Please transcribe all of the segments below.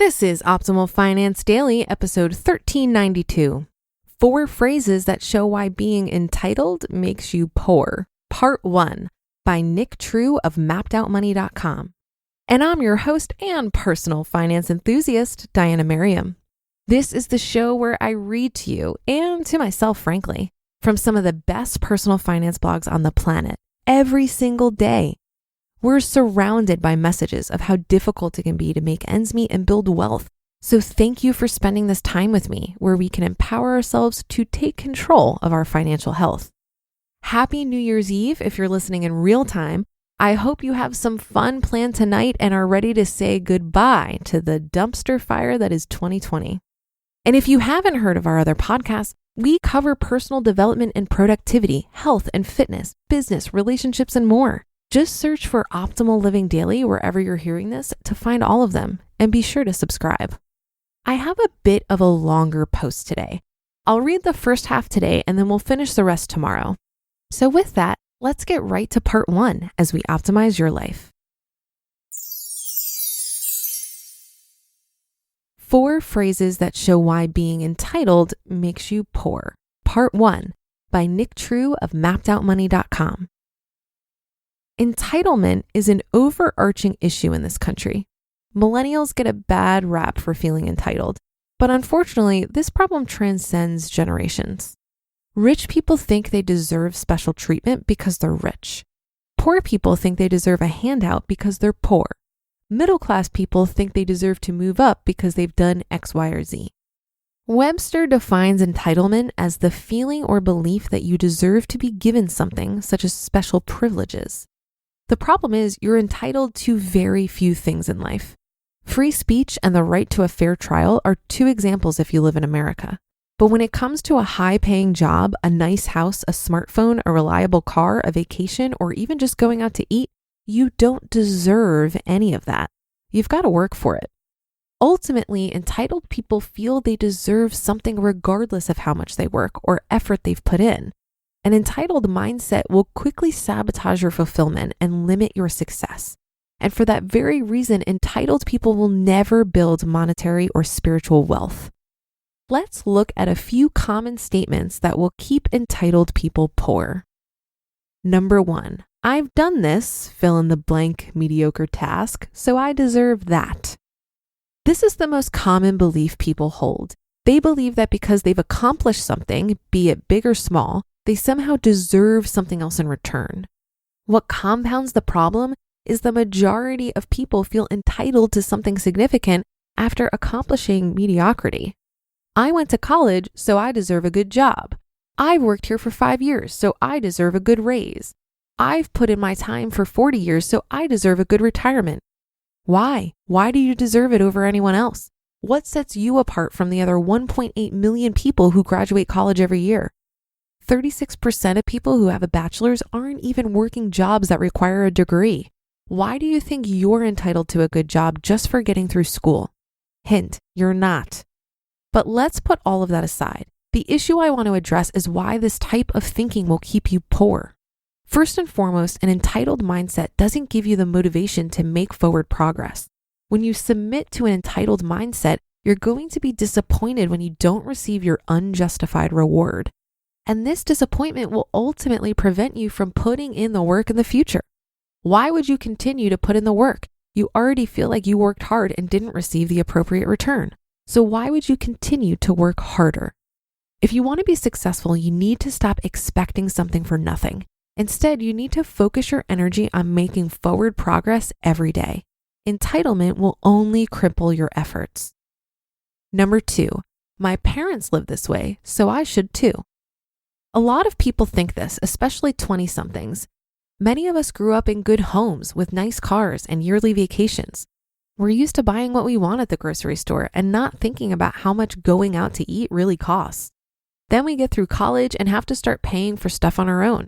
This is Optimal Finance Daily, episode 1392. 4 phrases that show why being entitled makes you poor. Part 1 by Nick True of mappedoutmoney.com. And I'm your host and personal finance enthusiast, Diana Merriam. This is the show where I read to you, and to myself, frankly, from some of the best personal finance blogs on the planet every single day. We're surrounded by messages of how difficult it can be to make ends meet and build wealth. So thank you for spending this time with me where we can empower ourselves to take control of our financial health. Happy New Year's Eve if you're listening in real time. I hope you have some fun planned tonight and are ready to say goodbye to the dumpster fire that is 2020. And if you haven't heard of our other podcasts, we cover personal development and productivity, health and fitness, business, relationships, and more. Just search for Optimal Living Daily wherever you're hearing this to find all of them, and be sure to subscribe. I have a bit of a longer post today. I'll read the first half today and then we'll finish the rest tomorrow. So with that, let's get right to part 1 as we optimize your life. 4 phrases that show why being entitled makes you poor. Part 1 by Nick True of mappedoutmoney.com. Entitlement is an overarching issue in this country. Millennials get a bad rap for feeling entitled, but unfortunately, this problem transcends generations. Rich people think they deserve special treatment because they're rich. Poor people think they deserve a handout because they're poor. Middle-class people think they deserve to move up because they've done X, Y, or Z. Webster defines entitlement as the feeling or belief that you deserve to be given something, such as special privileges. The problem is you're entitled to very few things in life. Free speech and the right to a fair trial are 2 examples if you live in America. But when it comes to a high-paying job, a nice house, a smartphone, a reliable car, a vacation, or even just going out to eat, you don't deserve any of that. You've got to work for it. Ultimately, entitled people feel they deserve something regardless of how much they work or effort they've put in. An entitled mindset will quickly sabotage your fulfillment and limit your success. And for that very reason, entitled people will never build monetary or spiritual wealth. Let's look at a few common statements that will keep entitled people poor. Number 1, I've done this, fill in the blank mediocre task, so I deserve that. This is the most common belief people hold. They believe that because they've accomplished something, be it big or small, they somehow deserve something else in return. What compounds the problem is the majority of people feel entitled to something significant after accomplishing mediocrity. I went to college, so I deserve a good job. I've worked here for 5 years, so I deserve a good raise. I've put in my time for 40 years, so I deserve a good retirement. Why? Why do you deserve it over anyone else? What sets you apart from the other 1.8 million people who graduate college every year? 36% of people who have a bachelor's aren't even working jobs that require a degree. Why do you think you're entitled to a good job just for getting through school? Hint, you're not. But let's put all of that aside. The issue I want to address is why this type of thinking will keep you poor. First and foremost, an entitled mindset doesn't give you the motivation to make forward progress. When you submit to an entitled mindset, you're going to be disappointed when you don't receive your unjustified reward. And this disappointment will ultimately prevent you from putting in the work in the future. Why would you continue to put in the work? You already feel like you worked hard and didn't receive the appropriate return. So why would you continue to work harder? If you want to be successful, you need to stop expecting something for nothing. Instead, you need to focus your energy on making forward progress every day. Entitlement will only cripple your efforts. Number 2, my parents live this way, so I should too. A lot of people think this, especially 20-somethings. Many of us grew up in good homes with nice cars and yearly vacations. We're used to buying what we want at the grocery store and not thinking about how much going out to eat really costs. Then we get through college and have to start paying for stuff on our own.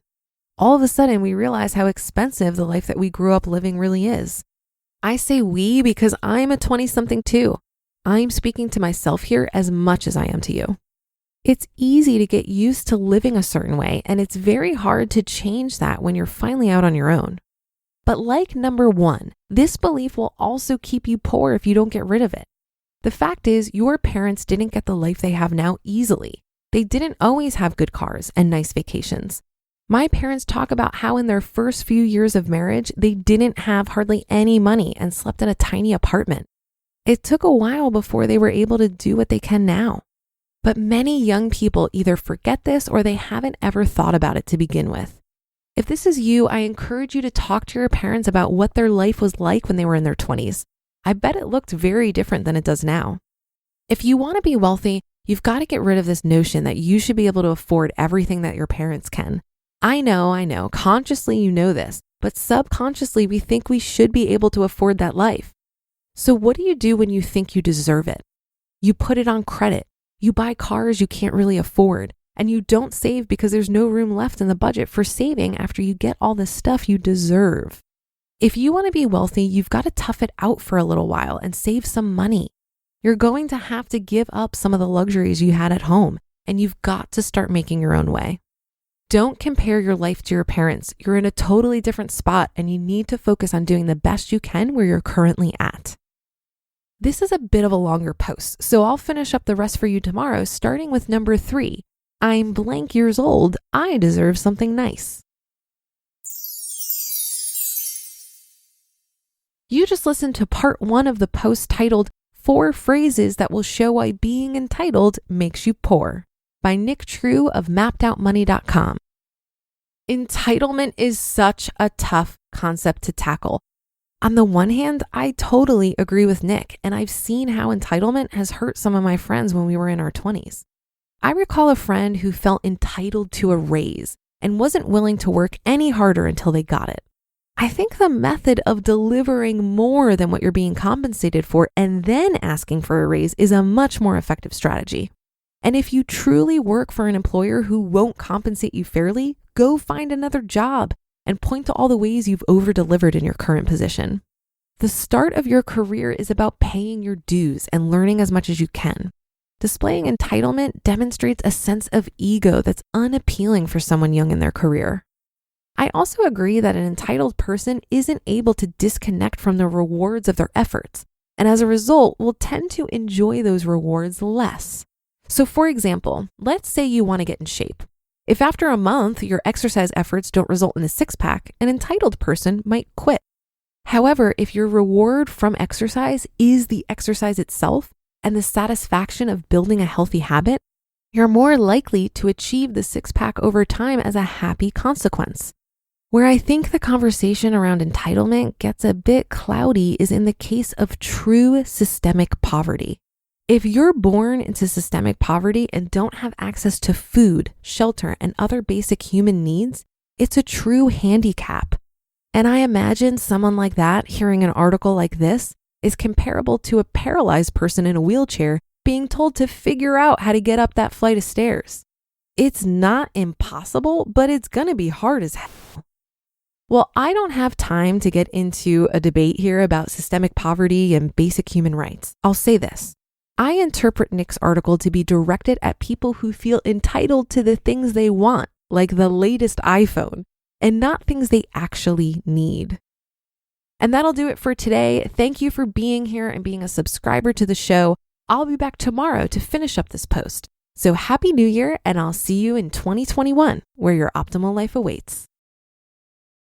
All of a sudden, we realize how expensive the life that we grew up living really is. I say we because I'm a 20-something too. I'm speaking to myself here as much as I am to you. It's easy to get used to living a certain way, and it's very hard to change that when you're finally out on your own. But like number 1, this belief will also keep you poor if you don't get rid of it. The fact is, your parents didn't get the life they have now easily. They didn't always have good cars and nice vacations. My parents talk about how in their first few years of marriage, they didn't have hardly any money and slept in a tiny apartment. It took a while before they were able to do what they can now. But many young people either forget this or they haven't ever thought about it to begin with. If this is you, I encourage you to talk to your parents about what their life was like when they were in their 20s. I bet it looked very different than it does now. If you want to be wealthy, you've got to get rid of this notion that you should be able to afford everything that your parents can. I know, consciously you know this, but subconsciously we think we should be able to afford that life. So what do you do when you think you deserve it? You put it on credit. You buy cars you can't really afford, and you don't save because there's no room left in the budget for saving after you get all the stuff you deserve. If you want to be wealthy, you've got to tough it out for a little while and save some money. You're going to have to give up some of the luxuries you had at home, and you've got to start making your own way. Don't compare your life to your parents. You're in a totally different spot, and you need to focus on doing the best you can where you're currently at. This is a bit of a longer post, so I'll finish up the rest for you tomorrow, starting with number 3. I'm blank years old. I deserve something nice. You just listened to part 1 of the post titled 4 Phrases That Will Show Why Being Entitled Makes You Poor by Nick True of mappedoutmoney.com. Entitlement is such a tough concept to tackle. On the one hand, I totally agree with Nick, and I've seen how entitlement has hurt some of my friends when we were in our 20s. I recall a friend who felt entitled to a raise and wasn't willing to work any harder until they got it. I think the method of delivering more than what you're being compensated for and then asking for a raise is a much more effective strategy. And if you truly work for an employer who won't compensate you fairly, go find another job and point to all the ways you've over-delivered in your current position. The start of your career is about paying your dues and learning as much as you can. Displaying entitlement demonstrates a sense of ego that's unappealing for someone young in their career. I also agree that an entitled person isn't able to disconnect from the rewards of their efforts, and as a result will tend to enjoy those rewards less. So for example, let's say you want to get in shape. If after a month your exercise efforts don't result in a six-pack, an entitled person might quit. However, if your reward from exercise is the exercise itself and the satisfaction of building a healthy habit, you're more likely to achieve the six-pack over time as a happy consequence. Where I think the conversation around entitlement gets a bit cloudy is in the case of true systemic poverty. If you're born into systemic poverty and don't have access to food, shelter, and other basic human needs, it's a true handicap. And I imagine someone like that hearing an article like this is comparable to a paralyzed person in a wheelchair being told to figure out how to get up that flight of stairs. It's not impossible, but it's going to be hard as hell. Well, I don't have time to get into a debate here about systemic poverty and basic human rights. I'll say this. I interpret Nick's article to be directed at people who feel entitled to the things they want, like the latest iPhone, and not things they actually need. And that'll do it for today. Thank you for being here and being a subscriber to the show. I'll be back tomorrow to finish up this post. So happy New Year, and I'll see you in 2021, where your optimal life awaits.